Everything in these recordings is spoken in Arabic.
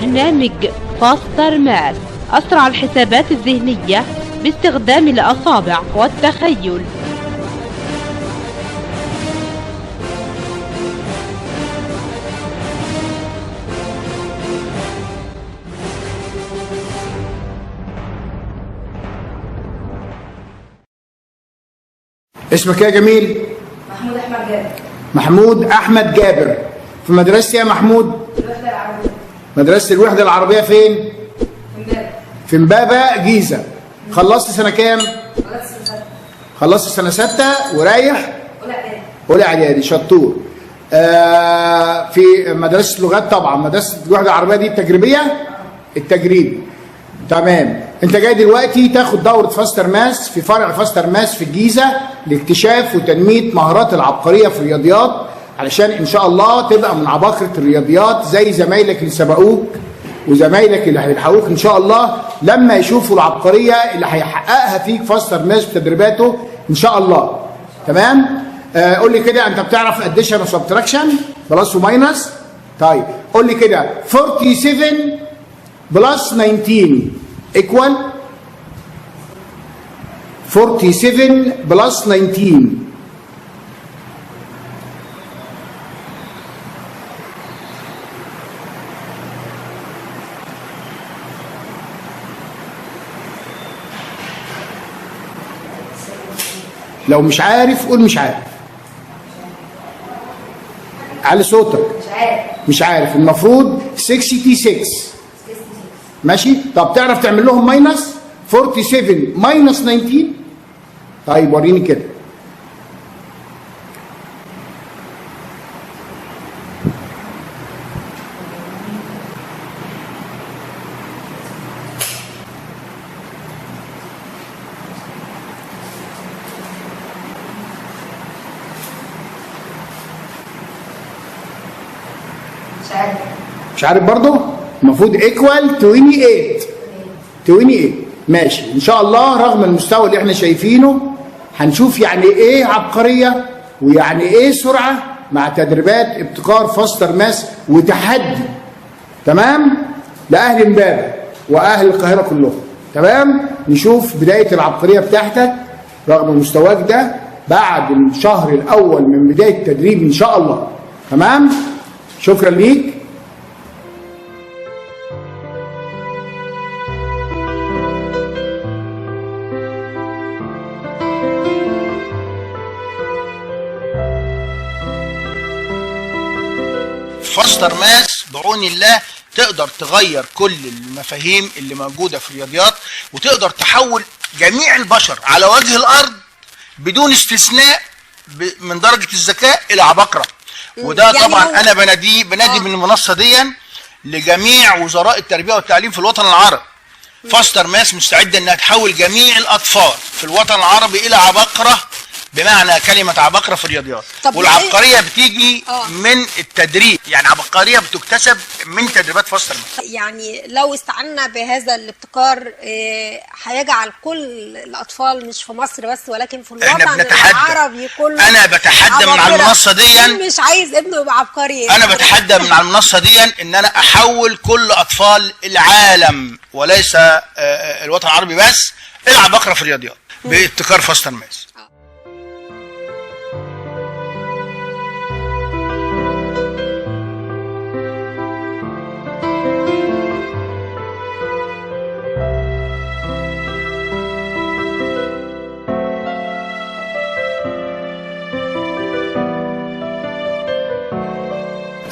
برنامج فاستر ماث، أسرع الحسابات الذهنية باستخدام الأصابع والتخيل. اسمك يا جميل؟ محمود أحمد جابر. محمود أحمد جابر. في مدرسة يا محمود؟ الوحدة العربية. مدرسة الوحدة العربية فين؟ في إمبابة. في إمبابة جيزة. خلصت سنة كام؟ خلصت سنة 6. خلصت سنة 6 ورايح؟ أولى إعدادي. أولى إعدادي. شطور. في مدرسة لغات طبعا. مدرسة الوحدة العربية دي التجريبية؟ التجريبي. تمام. أنت جاي دلوقتي تاخد دورة فاستر ماث في فرع فاستر ماث في الجيزة لاكتشاف وتنمية مهارات العبقرية في الرياضيات، علشان إن شاء الله تبقى من عباقرة الرياضيات زي زمايلك اللي سبقوك وزمايلك اللي هيلحقوك إن شاء الله لما يشوفوا العبقرية اللي هيحققها فيك فاستر ماث في تدريباته إن شاء الله. تمام؟ قول لي كده، أنت بتعرف أديشن وسبتراكشن بلس وماينس؟ طيب قول لي كده 47 بلس 19 equal 47 بلس 19. لو مش عارف قول مش عارف. على صوتك. مش عارف. مش عارف. المفروض 66. ماشي؟ طب تعرف تعمل لهم ماينس 47 ماينس 19؟ طيب وريني كده. مش عارف. مش عارف برضه؟ المفروض ايكوال 28. 28. ماشي. ان شاء الله رغم المستوى اللي احنا شايفينه هنشوف يعني ايه عبقريه ويعني ايه سرعه مع تدريبات ابتكار فاستر ماث وتحدي. تمام؟ لاهل امبابه واهل القاهره كلهم. تمام؟ نشوف بدايه العبقريه بتاعتك رغم مستواك ده بعد الشهر الاول من بدايه التدريب ان شاء الله. تمام؟ شكرا ليك. فاستر ماث بعون الله تقدر تغير كل المفاهيم اللي موجودة في الرياضيات، وتقدر تحول جميع البشر على وجه الأرض بدون استثناء من درجة الذكاء إلى عباقرة. وده يعني طبعا أنا بنادي من المنصة دي لجميع وزراء التربية والتعليم في الوطن العربي. فاستر ماث مستعدة أنها تحول جميع الأطفال في الوطن العربي إلى عباقرة بمعنى كلمة عباقرة في الرياضيات. والعبقرية بتيجي من التدريب، يعني عبقرية بتكتسب من تدريبات فاستر ماث. يعني لو استعنا بهذا الابتكار هيجعل كل الأطفال مش في مصر بس ولكن في الوطن العربي كله. أنا بتحدى من على المنصة دي، مش عايز ابنه يبقى عبقري. أنا بتحدى من على المنصة دي إن أنا أحول كل أطفال العالم وليس الوطن العربي بس إلى عباقرة في الرياضيات بابتكار فاستر ماث.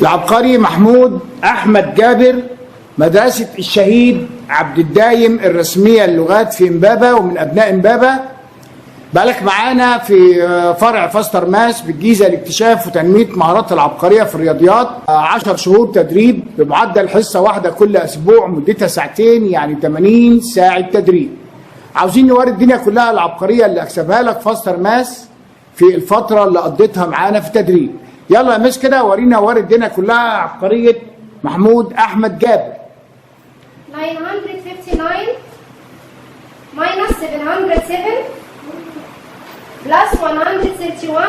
العبقري محمود أحمد جابر، مدرسة الشهيد عبد الدايم الرسمية للغات في إمبابة ومن أبناء إمبابة. بقالك معانا في فرع فاستر ماث بالجيزة لاكتشاف وتنمية مهارات العبقرية في الرياضيات. 10 شهور تدريب بمعدل حصة واحدة كل أسبوع مدتها ساعتين، يعني 80 ساعة تدريب. عاوزين نوري الدنيا كلها العبقرية اللي أكسبها لك فاستر ماث في الفترة اللي قضيتها معانا في التدريب. يلا يا مس كده ورينا وري الدنيا كلها عبقرية محمود أحمد جابر. 959 minus 707 plus 131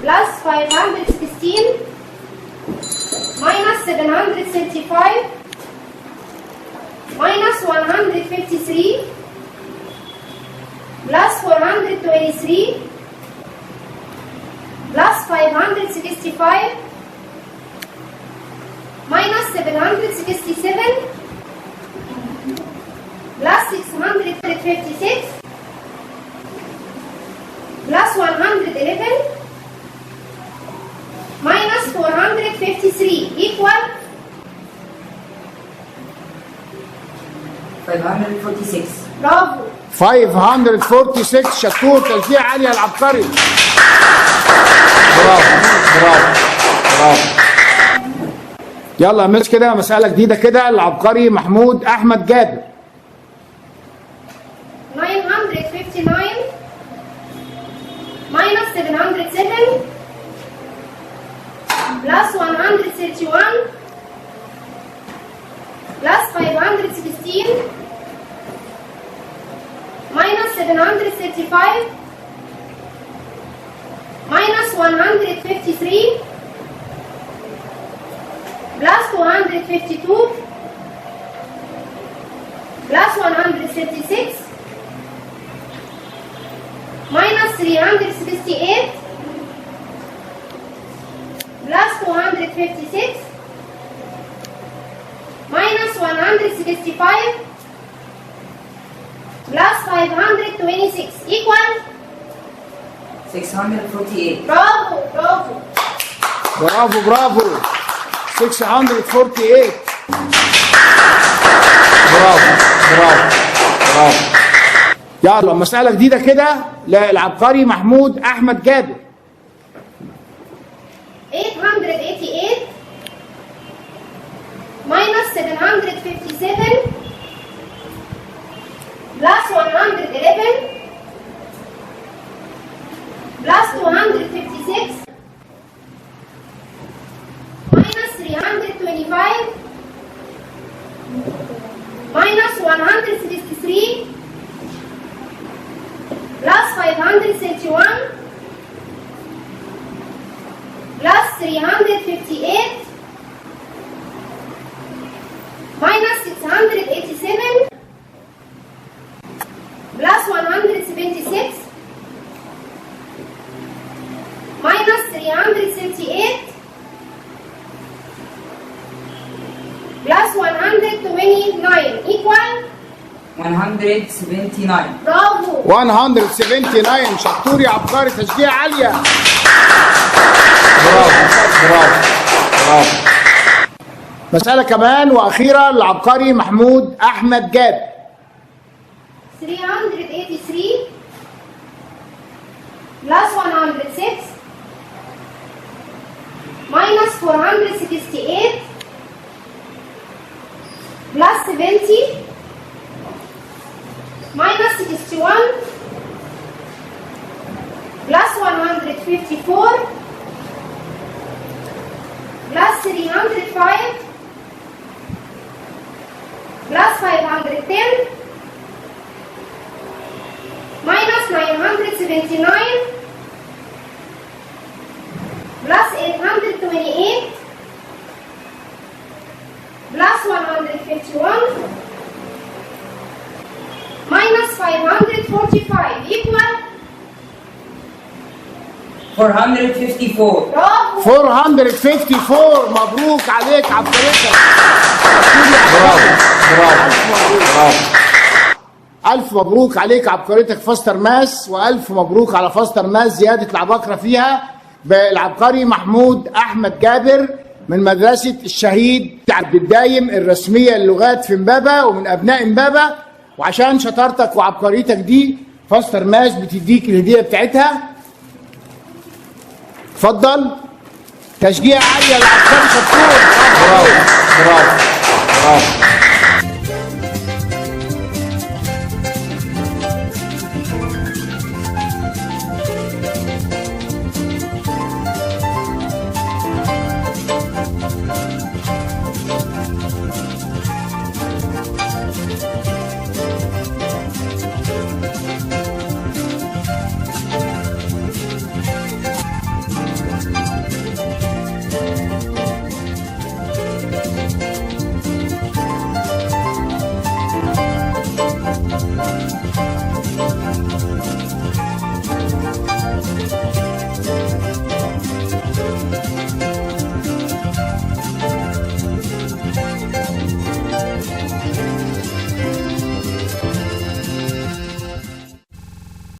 plus 516 minus 735 minus 153 plus 423 plus 565 minus 767 plus 656 plus 111 minus 453 equal 546. برافو. 546. شطور، تشجيع عالي العبقري. برافو برافو برافو. يلا يا مس كده مسألة جديدة كده، العبقري محمود أحمد جابر. 959 minus 707 plus 131 plus 516 minus 735 minus 153 plus 252 plus 136 minus 368 plus 256 minus 165 plus 526 equal 648. برافو برافو. برافو برافو. 648. برافو برافو برافو. يلا مسألة جديدة كده للعبقري محمود أحمد جابر. 888 minus 757 plus 111 plus 256 minus 325 minus 163 plus 531 plus 358 minus 687 plus 176 minus 338 plus 129 equal 179. برافو. 179. شطور يا عبقري، تشجيع عالية. برافو برافو برافو. مسألة كمان وأخيرة للعبقري محمود أحمد جابر. 383 plus 106 minus 468 plus 70 minus 61 plus 154 plus 305 plus 510 minus 979 plus 828 plus 151 minus 545 equal 454. برافو. 454. مبروك عليك عبقريتك. برافو برافو برافو. ألف مبروك عليك عبقريتك فاستر ماس، وألف مبروك على فاستر ماس زيادة العباقرة فيها بالعبقري محمود أحمد جابر من مدرسة الشهيد عبد الدايم الرسمية للغات في امبابة ومن أبناء امبابة. وعشان شطارتك وعبقريتك دي فاستر ماس بتديك الهدية بتاعتها. اتفضل. تشجيع عالية للعبقري شطور. برافو برافو برافو.